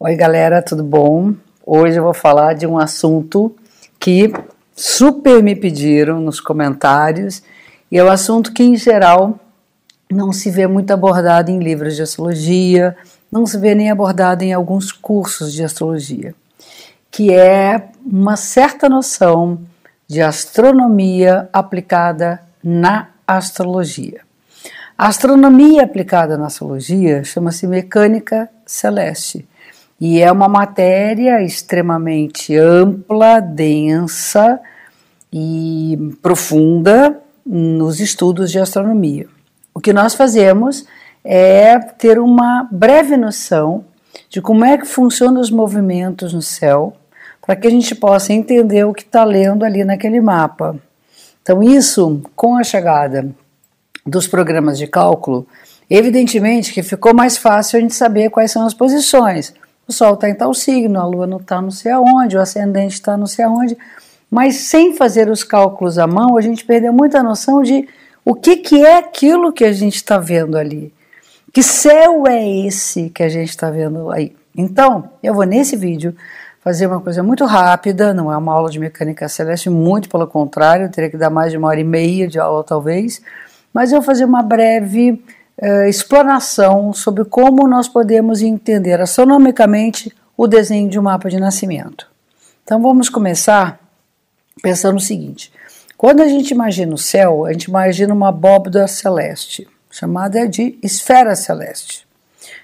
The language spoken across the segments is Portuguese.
Oi galera, tudo bom? Hoje eu vou falar de um assunto que super me pediram nos comentários e é um assunto que em geral não se vê muito abordado em livros de astrologia, não se vê nem abordado em alguns cursos de astrologia, que é uma certa noção de astronomia aplicada na astrologia. A astronomia aplicada na astrologia chama-se mecânica celeste. E é uma matéria extremamente ampla, densa e profunda nos estudos de astronomia. O que nós fazemos é ter uma breve noção de como é que funcionam os movimentos no céu, para que a gente possa entender o que está lendo ali naquele mapa. Então isso, com a chegada dos programas de cálculo, evidentemente que ficou mais fácil a gente saber quais são as posições. O Sol está em tal signo, a Lua não está não sei aonde, o ascendente está não sei aonde, mas sem fazer os cálculos à mão, a gente perdeu muita noção de o que é aquilo que a gente está vendo ali. Que céu é esse que a gente está vendo aí? Então, eu vou nesse vídeo fazer uma coisa muito rápida, não é uma aula de mecânica celeste, muito pelo contrário, eu teria que dar mais de 1h30 de aula talvez, mas eu vou fazer uma breve explanação sobre como nós podemos entender astronomicamente o desenho de um mapa de nascimento. Então vamos começar pensando o seguinte: quando a gente imagina o céu, a gente imagina uma abóbada celeste, chamada de esfera celeste.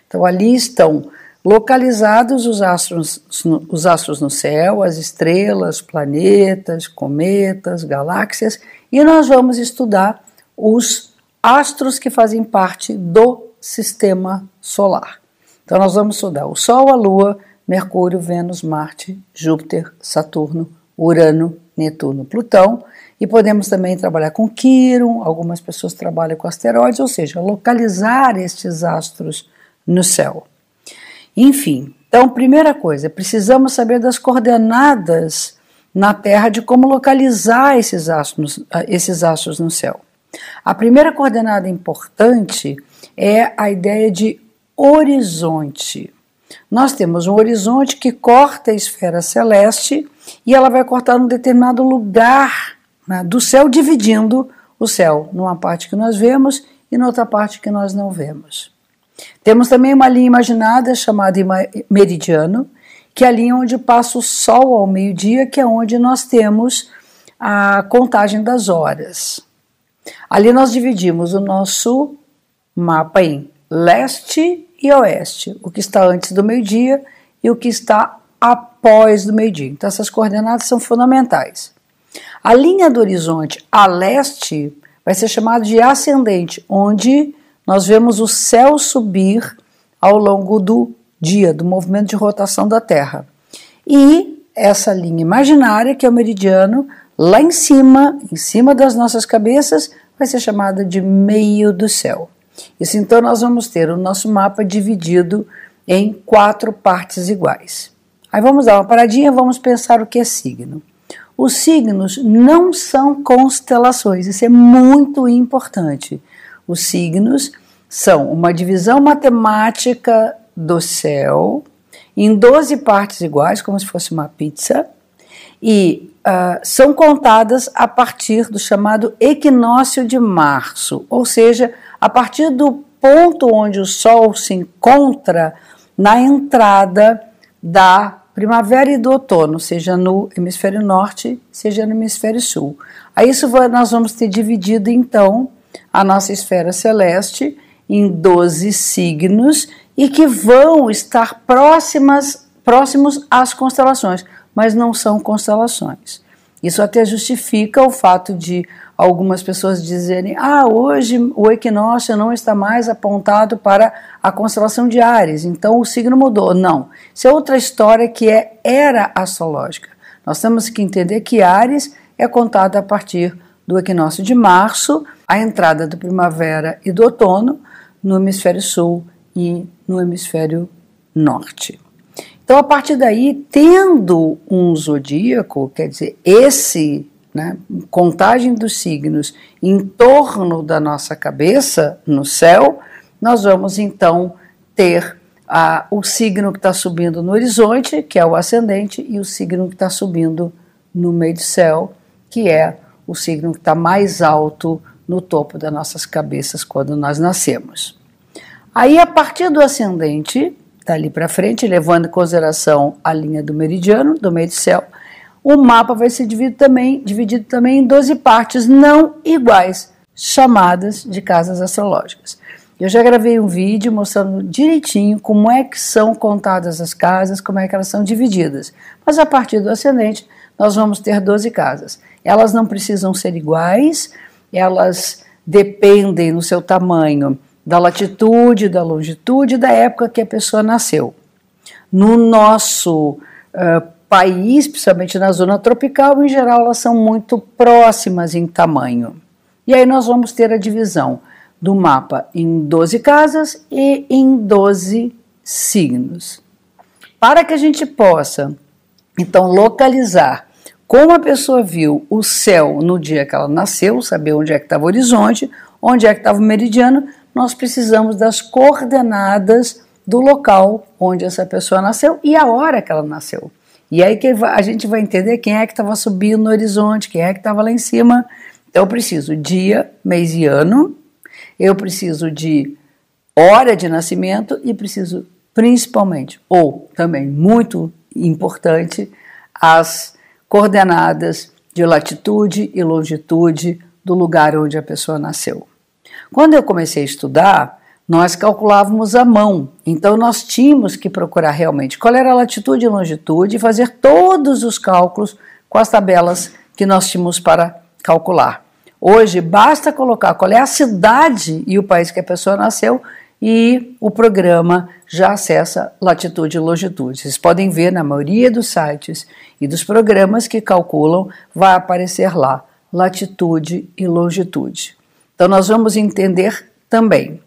Então ali estão localizados os astros no céu, as estrelas, planetas, cometas, galáxias, e nós vamos estudar os astros que fazem parte do sistema solar. Então nós vamos estudar o Sol, a Lua, Mercúrio, Vênus, Marte, Júpiter, Saturno, Urano, Netuno, Plutão, e podemos também trabalhar com Quirón, algumas pessoas trabalham com asteroides, ou seja, localizar estes astros no céu. Enfim, então primeira coisa, precisamos saber das coordenadas na Terra de como localizar esses astros no céu. A primeira coordenada importante é a ideia de horizonte. Nós temos um horizonte que corta a esfera celeste e ela vai cortar um determinado lugar, né, do céu, dividindo o céu numa parte que nós vemos e noutra parte que nós não vemos. Temos também uma linha imaginada chamada meridiano, que é a linha onde passa o Sol ao meio-dia, que é onde nós temos a contagem das horas. Ali nós dividimos o nosso mapa em leste e oeste, o que está antes do meio-dia e o que está após do meio-dia. Então essas coordenadas são fundamentais. A linha do horizonte a leste vai ser chamada de ascendente, onde nós vemos o céu subir ao longo do dia, do movimento de rotação da Terra. E essa linha imaginária, que é o meridiano, lá em cima das nossas cabeças, vai ser chamada de meio do céu. Isso então nós vamos ter o nosso mapa dividido em 4 partes iguais. Aí vamos dar uma paradinha, vamos pensar o que é signo. Os signos não são constelações, isso é muito importante. Os signos são uma divisão matemática do céu em 12 partes iguais, como se fosse uma pizza, e são contadas a partir do chamado equinócio de março, ou seja, a partir do ponto onde o Sol se encontra na entrada da primavera e do outono, seja no hemisfério norte, seja no hemisfério sul. A isso nós vamos ter dividido então a nossa esfera celeste em 12 signos e que vão estar próximos às constelações, mas não são constelações. Isso até justifica o fato de algumas pessoas dizerem: hoje o equinócio não está mais apontado para a constelação de Áries, então o signo mudou. Não, isso é outra história que é era astrológica. Nós temos que entender que Áries é contado a partir do equinócio de março, a entrada da primavera e do outono no hemisfério sul e no hemisfério norte. Então, a partir daí, tendo um zodíaco, quer dizer, contagem dos signos em torno da nossa cabeça, no céu, nós vamos então ter o signo que está subindo no horizonte, que é o ascendente, e o signo que está subindo no meio do céu, que é o signo que está mais alto no topo das nossas cabeças quando nós nascemos. Aí, a partir do ascendente, dali para frente, levando em consideração a linha do meridiano, do meio do céu, o mapa vai ser dividido também em 12 partes não iguais, chamadas de casas astrológicas. Eu já gravei um vídeo mostrando direitinho como é que são contadas as casas, como é que elas são divididas. Mas a partir do ascendente, nós vamos ter 12 casas. Elas não precisam ser iguais, elas dependem no seu tamanho da latitude, da longitude, da época que a pessoa nasceu. No nosso país, principalmente na zona tropical, em geral elas são muito próximas em tamanho. E aí nós vamos ter a divisão do mapa em 12 casas e em 12 signos. Para que a gente possa, então, localizar como a pessoa viu o céu no dia que ela nasceu, saber onde é que estava o horizonte, onde é que estava o meridiano, nós precisamos das coordenadas do local onde essa pessoa nasceu e a hora que ela nasceu. E aí que a gente vai entender quem é que estava subindo no horizonte, quem é que estava lá em cima. Então eu preciso dia, mês e ano, eu preciso de hora de nascimento e preciso principalmente, ou também muito importante, as coordenadas de latitude e longitude do lugar onde a pessoa nasceu. Quando eu comecei a estudar, nós calculávamos à mão, então nós tínhamos que procurar realmente qual era a latitude e longitude e fazer todos os cálculos com as tabelas que nós tínhamos para calcular. Hoje basta colocar qual é a cidade e o país que a pessoa nasceu e o programa já acessa latitude e longitude. Vocês podem ver na maioria dos sites e dos programas que calculam, vai aparecer lá latitude e longitude. Então nós vamos entender também.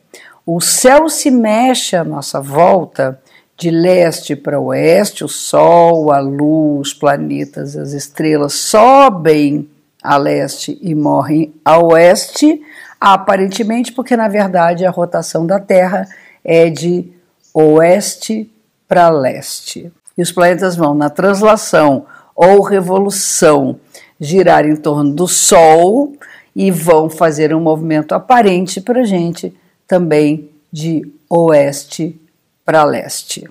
O céu se mexe à nossa volta de leste para oeste, o Sol, a Lua, os planetas, as estrelas sobem a leste e morrem a oeste, aparentemente porque na verdade a rotação da Terra é de oeste para leste. E os planetas vão na translação ou revolução girar em torno do Sol e vão fazer um movimento aparente para a gente também de oeste para leste.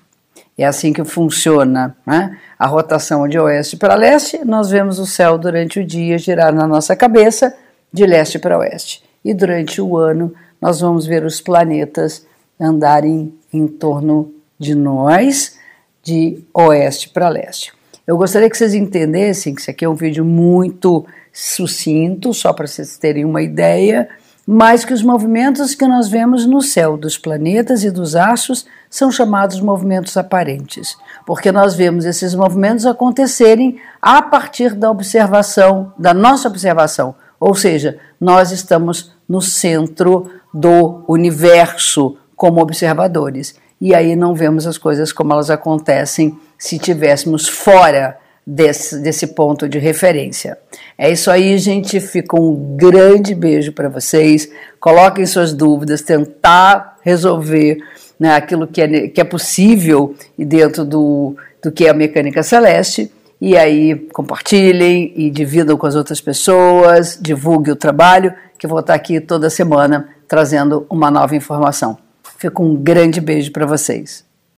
É assim que funciona, né? A rotação de oeste para leste, nós vemos o céu durante o dia girar na nossa cabeça de leste para oeste. E durante o ano nós vamos ver os planetas andarem em torno de nós de oeste para leste. Eu gostaria que vocês entendessem que isso aqui é um vídeo muito sucinto, só para vocês terem uma ideia, mas que os movimentos que nós vemos no céu dos planetas e dos astros são chamados movimentos aparentes, porque nós vemos esses movimentos acontecerem a partir da observação, da nossa observação, ou seja, nós estamos no centro do universo como observadores, e aí não vemos as coisas como elas acontecem se estivéssemos fora desse ponto de referência. É isso aí, gente. Fica um grande beijo para vocês. Coloquem suas dúvidas, tentar resolver, né, aquilo que é possível dentro do que é a mecânica celeste. E aí compartilhem e dividam com as outras pessoas, divulguem o trabalho, que eu vou estar aqui toda semana trazendo uma nova informação. Fica um grande beijo para vocês.